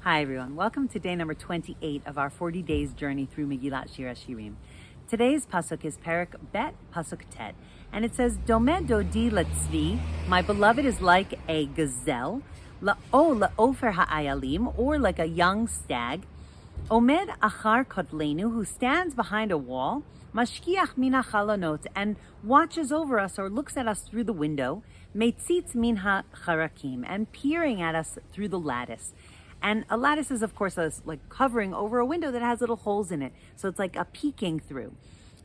Hi everyone, welcome to day number 28 of our 40 days journey through Megillat Shir Hashirim. Today's pasuk is Perak Bet Pasuk Tet, and it says, Domed dodi latzvi, my beloved is like a gazelle, la'ofer ha'ayalim, or like a young stag, Omed achar kotlenu, who stands behind a wall, mashkiach mina chalonot, and watches over us or looks at us through the window, meitzitz min ha'charakim, and peering at us through the lattice. And a lattice is, of course, like covering over a window that has little holes in it. So it's like a peeking through.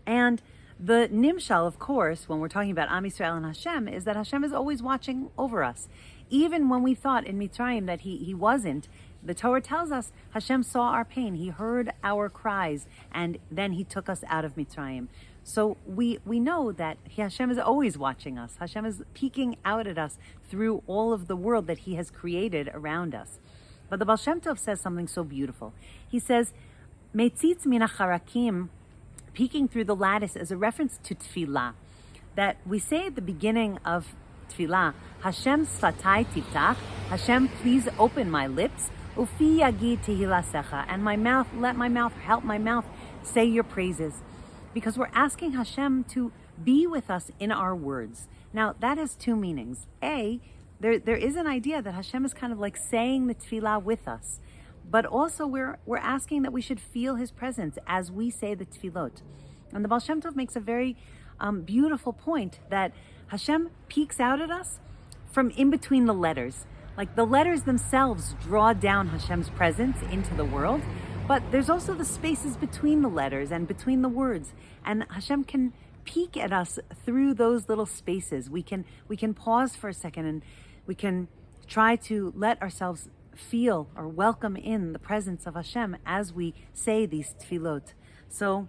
And the nimshal, of course, when we're talking about Am Yisrael and Hashem, is that Hashem is always watching over us. Even when we thought in Mitzrayim that he wasn't, the Torah tells us Hashem saw our pain. He heard our cries, and then he took us out of Mitzrayim. So we know that Hashem is always watching us. Hashem is peeking out at us through all of the world that he has created around us. But the Baal Shem Tov says something so beautiful. He says, Meitzitz min ha'charakim, peeking through the lattice, is a reference to tefillah. That we say at the beginning of tefillah, Hashem sfatai tiftach, Hashem, please open my lips, ufi yagi tehilasecha, and my mouth, help my mouth say your praises. Because we're asking Hashem to be with us in our words. Now, that has two meanings. A, there is an idea that Hashem is kind of like saying the tefillah with us, but also we're asking that we should feel his presence as we say the tefillot. And the Baal Shem Tov makes a very beautiful point that Hashem peeks out at us from in between the letters. Like the letters themselves draw down Hashem's presence into the world, but there's also the spaces between the letters and between the words, and Hashem can peek at us through those little spaces. We can pause for a second and we can try to let ourselves feel or welcome in the presence of Hashem as we say these tefillot. So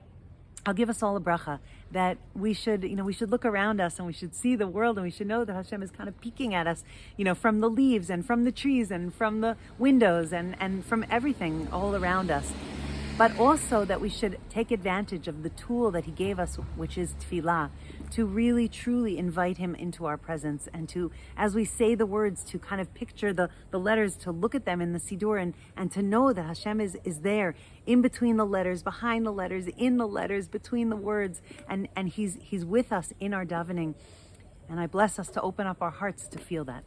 I'll give us all a bracha that we should look around us and we should see the world and we should know that Hashem is kind of peeking at us, from the leaves and from the trees and from the windows and from everything all around us. But also that we should take advantage of the tool that he gave us, which is tefillah, to really, truly invite him into our presence and to, as we say the words, to kind of picture the letters, to look at them in the Siddur and to know that Hashem is there in between the letters, behind the letters, in the letters, between the words, and he's with us in our davening. And I bless us to open up our hearts to feel that.